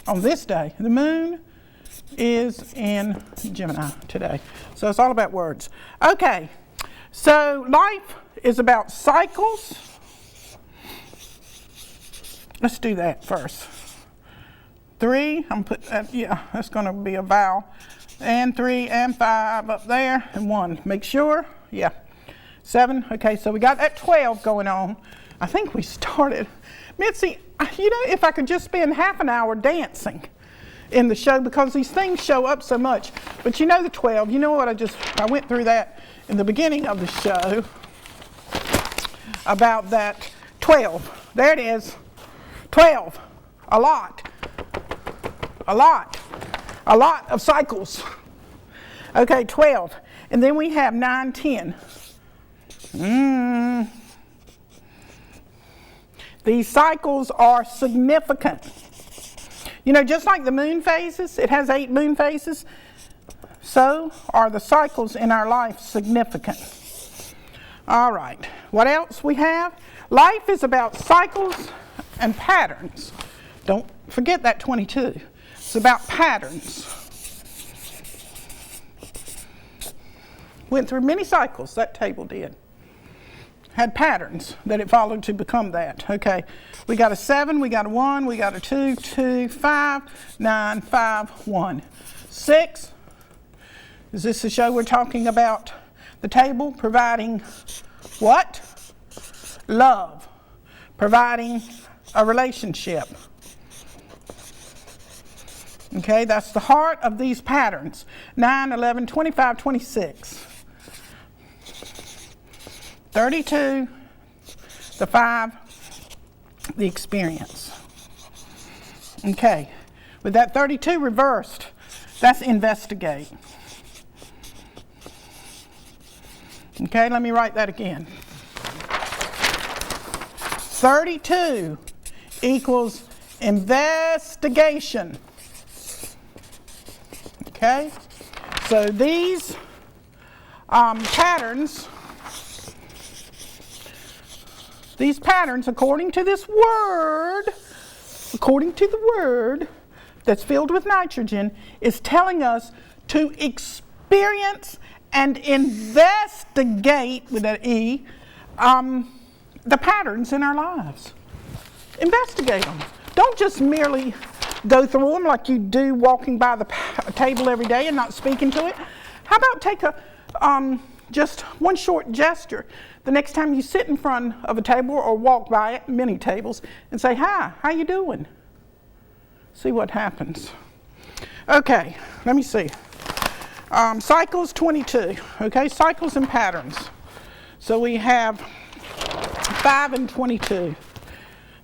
on this day. The moon is in Gemini today. So it's all about words. Okay, so life is about cycles. Let's do that first. 3, I'm put that, yeah, that's going to be a vowel. And 3 and 5 up there, and 1. Make sure, yeah. 7, okay, so we got that 12 going on. I think we started. Mitzi, you know, if I could just spend half an hour dancing in the show, because these things show up so much. But you know the 12, you know what, I went through that in the beginning of the show about that 12. There it is, 12, a lot of cycles. Okay, 12, and then we have 9, 10. These cycles are significant. You know, just like the moon phases, it has 8 moon phases, so are the cycles in our life significant. All right, what else we have? Life is about cycles and patterns. Don't forget that 22. It's about patterns. Went through many cycles, that table did. Had patterns that it followed to become that. Okay, we got a 7, we got a 1, we got a 2, 2, 5, 9, 5, 1. 6, is this the show we're talking about? The table providing what? Love. Providing a relationship. Okay, that's the heart of these patterns. 9, 11, 25, 26. 32, the 5, the experience. Okay, with that 32 reversed, that's investigate. Okay, let me write that again. 32 equals investigation. Okay, so these patterns, according to this word, according to the word that's filled with nitrogen, is telling us to experience and investigate, with that E, the patterns in our lives. Investigate them. Don't just merely go through them like you do walking by the table every day and not speaking to it. How about take a just one short gesture the next time you sit in front of a table or walk by it, many tables, and say, hi, how you doing? See what happens. Okay, let me see. Cycles 22, okay, cycles and patterns. So we have 5 and 22.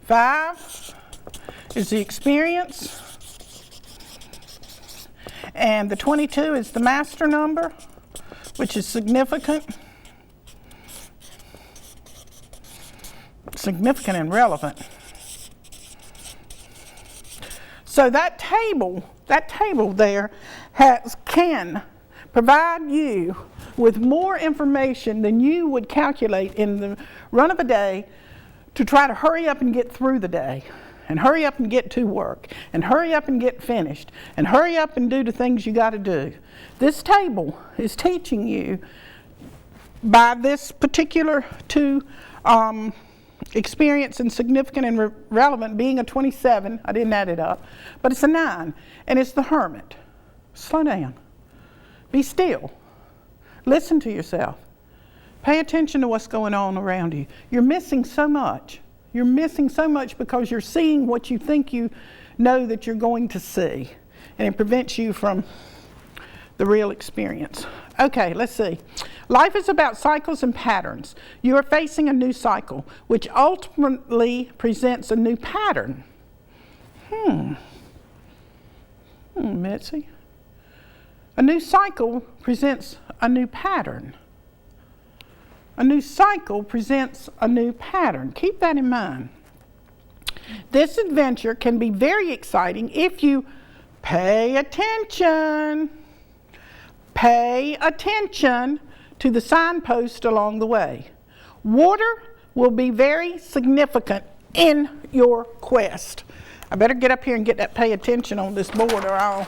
5 is the experience, and the 22 is the master number, which is significant and relevant. So that table there can provide you with more information than you would calculate in the run of a day to try to hurry up and get through the day, and hurry up and get to work, and hurry up and get finished, and hurry up and do the things you got to do. This table is teaching you by this particular two experience and significant and relevant being a 27, I didn't add it up, but it's a 9, and it's the hermit. Slow down. Be still. Listen to yourself. Pay attention to what's going on around you. You're missing so much. You're missing so much because you're seeing what you think you know that you're going to see, and it prevents you from the real experience. Okay, let's see. Life is about cycles and patterns. You are facing a new cycle, which ultimately presents a new pattern. Mitzi. A new cycle presents a new pattern. A new cycle presents a new pattern. Keep that in mind. This adventure can be very exciting if you pay attention. Pay attention to the signpost along the way. Water will be very significant in your quest. I better get up here and get that pay attention on this board or I'll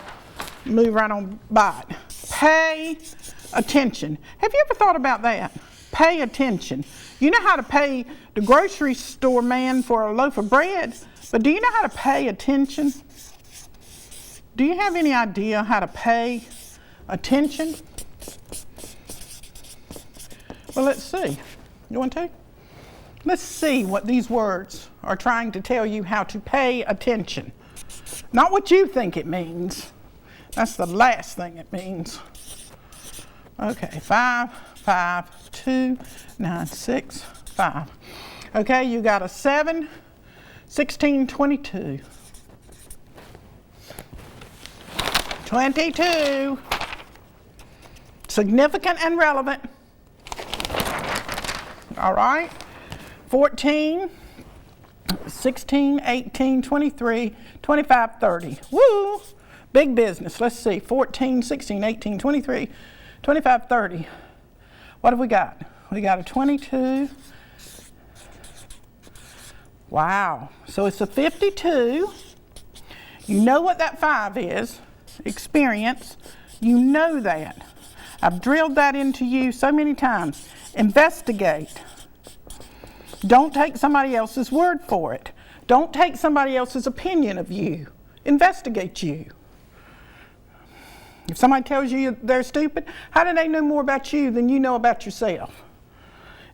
move right on by it. Pay attention. Have you ever thought about that? Pay attention. You know how to pay the grocery store man for a loaf of bread, but do you know how to pay attention? Do you have any idea how to pay attention? Well, let's see. You want to? Let's see what these words are trying to tell you how to pay attention. Not what you think it means. That's the last thing it means. Okay, 5, 5, 2, 9, 6, 5. Okay, you got a 7, 16, 22. 22. Significant and relevant. All right. 14, 16, 18, 23, 25, 30. Woo! Big business. Let's see. 14, 16, 18, 23, 25, 30. What have we got? We got a 22. Wow. So it's a 52. You know what that 5 is. Experience. You know that. I've drilled that into you so many times. Investigate. Don't take somebody else's word for it. Don't take somebody else's opinion of you. Investigate you. If somebody tells you they're stupid, how do they know more about you than you know about yourself?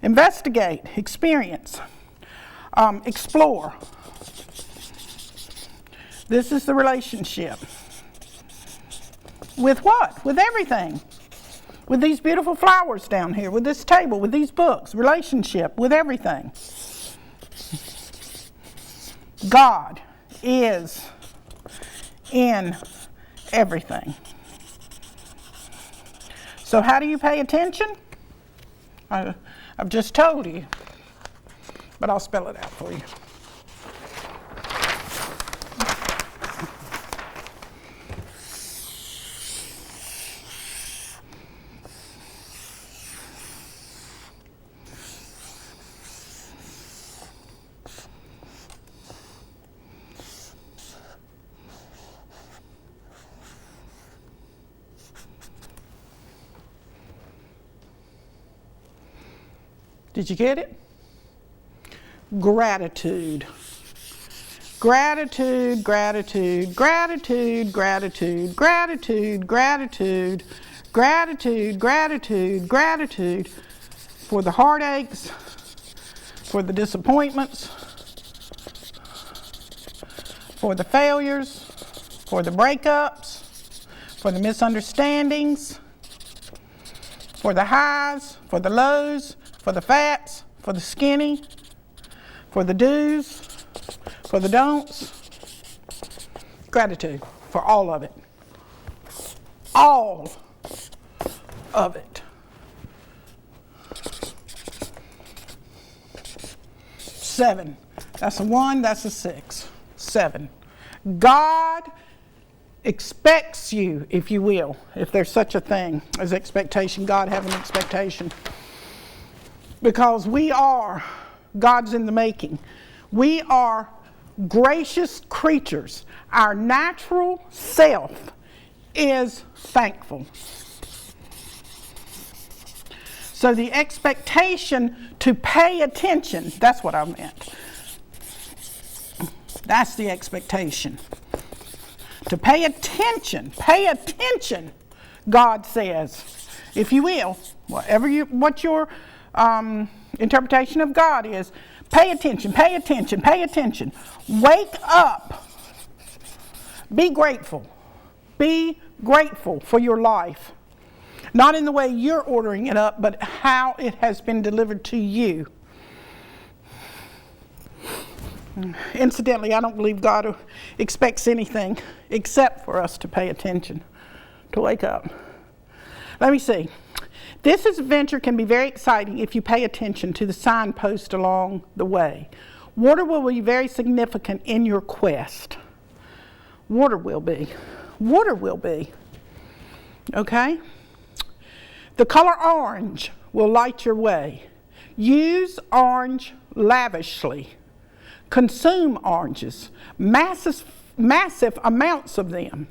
Investigate, experience, explore. This is the relationship. With what? With everything. With these beautiful flowers down here, with this table, with these books, relationship, with everything. God is in everything. So how do you pay attention? I've just told you, but I'll spell it out for you. Did you get it? Gratitude. Gratitude, gratitude, gratitude, gratitude, gratitude, gratitude, gratitude, gratitude, gratitude for the heartaches, for the disappointments, for the failures, for the breakups, for the misunderstandings, for the highs, for the lows, for the fats, for the skinny, for the do's, for the don'ts. Gratitude for all of it. All of it. 7. That's a 1, that's a 6. 7. God expects you, if you will, if there's such a thing as expectation, God have an expectation. Because we are God's in the making. We are gracious creatures. Our natural self is thankful. So the expectation to pay attention, that's what I meant. That's the expectation. To pay attention, God says, if you will, what your interpretation of God is, pay attention, pay attention, pay attention. Wake up. Be grateful. Be grateful for your life. Not in the way you're ordering it up, but how it has been delivered to you. Incidentally, I don't believe God expects anything except for us to pay attention, to wake up. Let me see. This adventure can be very exciting if you pay attention to the signpost along the way. Water will be very significant in your quest. Water will be. Water will be. Okay? The color orange will light your way. Use orange lavishly. Consume oranges. Massive amounts of them.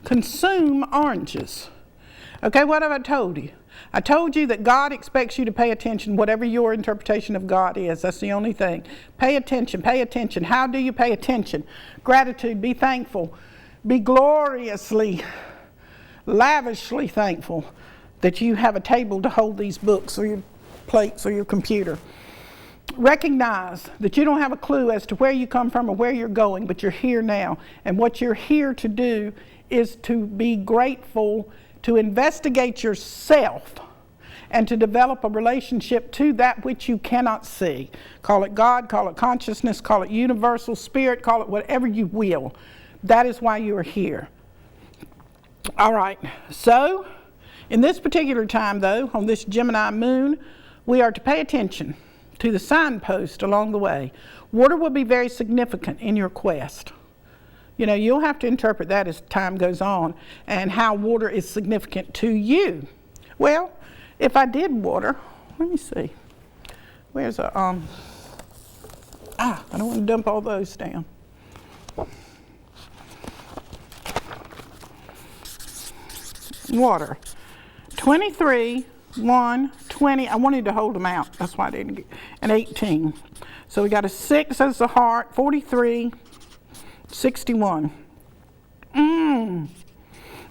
Consume oranges. Okay, what have I told you? I told you that God expects you to pay attention, whatever your interpretation of God is. That's the only thing. Pay attention, pay attention. How do you pay attention? Gratitude, be thankful. Be gloriously, lavishly thankful that you have a table to hold these books or your plates or your computer. Recognize that you don't have a clue as to where you come from or where you're going, but you're here now. And what you're here to do is to be grateful, to investigate yourself, and to develop a relationship to that which you cannot see. Call it God, call it consciousness, call it universal spirit, call it whatever you will. That is why you are here. All right, so in this particular time, though, on this Gemini moon, we are to pay attention to the signpost along the way. Water will be very significant in your quest. You know, you'll have to interpret that as time goes on and how water is significant to you. Well, if I did water, let me see. Where's a, I don't want to dump all those down. Water. 23, 1, 20. I wanted to hold them out. That's why I didn't get. And 18. So we got a 6 as the heart. 43, 61.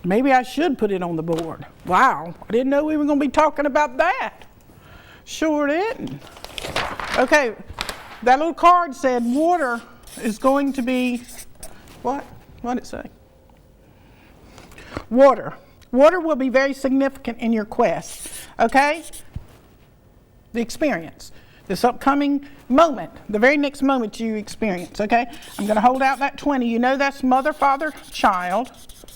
Maybe I should put it on the board. Wow. I didn't know we were going to be talking about that. Sure didn't. Okay. That little card said water is going to be, what? What did it say? Water. Water will be very significant in your quest, okay? The experience, this upcoming moment, the very next moment you experience, okay? I'm going to hold out that 20. You know that's mother, father, child.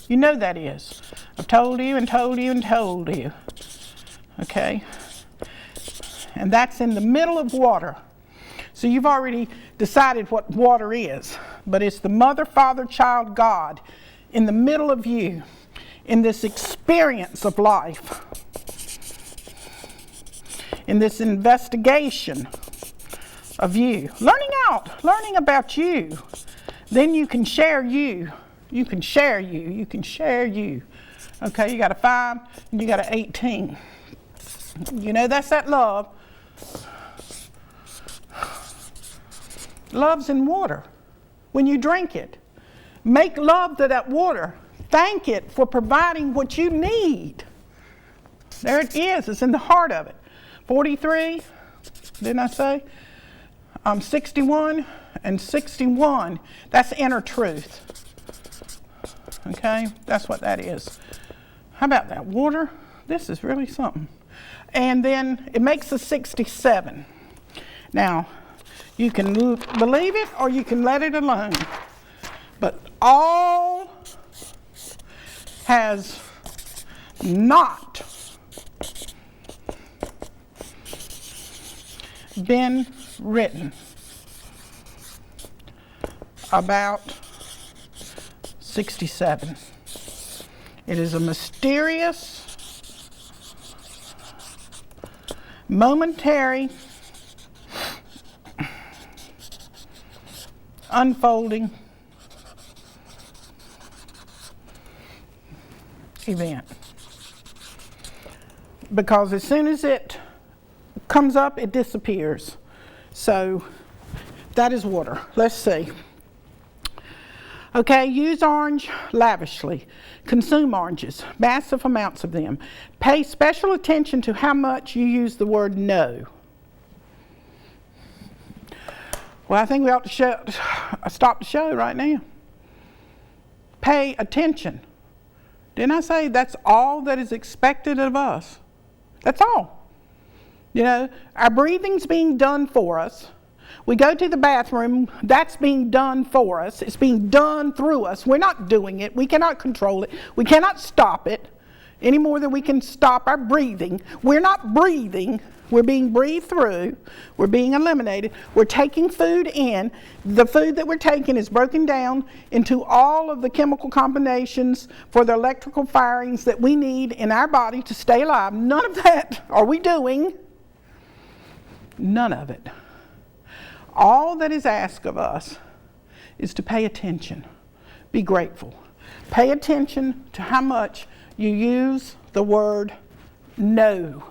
You know that is. I've told you and told you and told you, okay? And that's in the middle of water. So you've already decided what water is, but it's the mother, father, child, God in the middle of you. In this experience of life, in this investigation of you, learning about you, then you can share you. You can share you. You can share you. Okay, you got a 5 and you got an 18. You know that's that love. Love's in water. When you drink it, make love to that water. Thank it for providing what you need. There it is. It's in the heart of it. 43, didn't I say? 61 and 61. That's inner truth. Okay? That's what that is. How about that? Water? This is really something. And then it makes a 67. Now, you can believe it or you can let it alone. But all has not been written about 67. It is a mysterious, momentary, unfolding event. Because as soon as it comes up, it disappears. So that is water. Let's see. Okay, use orange lavishly. Consume oranges, massive amounts of them. Pay special attention to how much you use the word no. Well, I think we ought to stop the show right now. Pay attention. Didn't I say that's all that is expected of us? That's all. You know, our breathing's being done for us. We go to the bathroom, that's being done for us. It's being done through us. We're not doing it. We cannot control it. We cannot stop it any more than we can stop our breathing. We're not breathing. We're being breathed through. We're being eliminated. We're taking food in. The food that we're taking is broken down into all of the chemical combinations for the electrical firings that we need in our body to stay alive. None of that are we doing. None of it. All that is asked of us is to pay attention. Be grateful. Pay attention to how much you use the word no.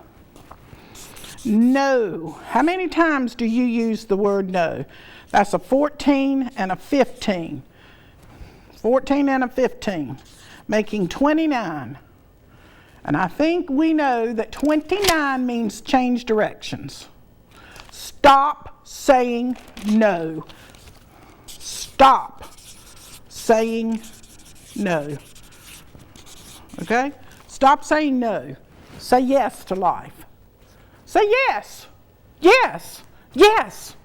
No. How many times do you use the word no? That's a 14 and a 15. 14 and a 15, making 29. And I think we know that 29 means change directions. Stop saying no. Stop saying no. Okay? Stop saying no. Say yes to life. Say yes. Yes. Yes.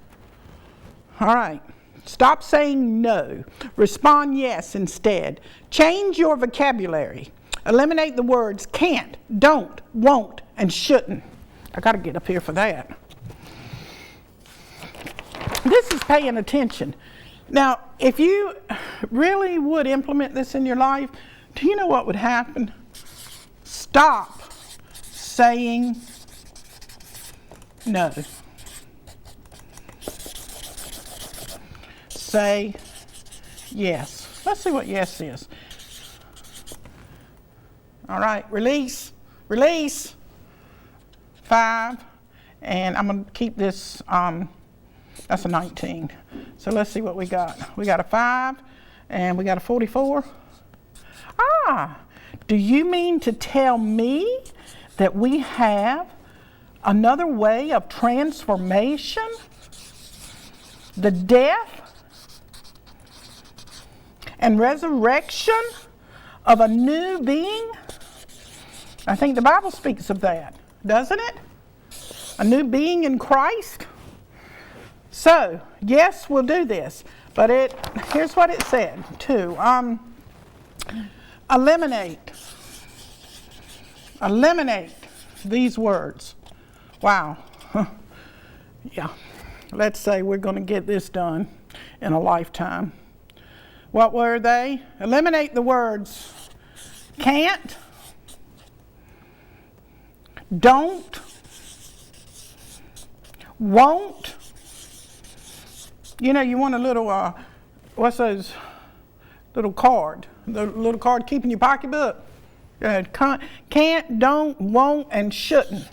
All right. Stop saying no. Respond yes instead. Change your vocabulary. Eliminate the words can't, don't, won't, and shouldn't. I got to get up here for that. This is paying attention. Now, if you really would implement this in your life, do you know what would happen? Stop saying no. Say yes. Let's see what yes is. All right, release, release. 5, and I'm going to keep this, that's a 19. So let's see what we got. We got a 5, and we got a 44. Do you mean to tell me that we have another way of transformation? The death and resurrection of a new being? I think the Bible speaks of that, doesn't it? A new being in Christ. So, yes, we'll do this. But here's what it said, too. Eliminate these words. Wow. Yeah. Let's say we're going to get this done in a lifetime. What were they? Eliminate the words can't, don't, won't. You know, you want a little, what's those, little card, the little card keep in your pocketbook. Can't, don't, won't, and shouldn't.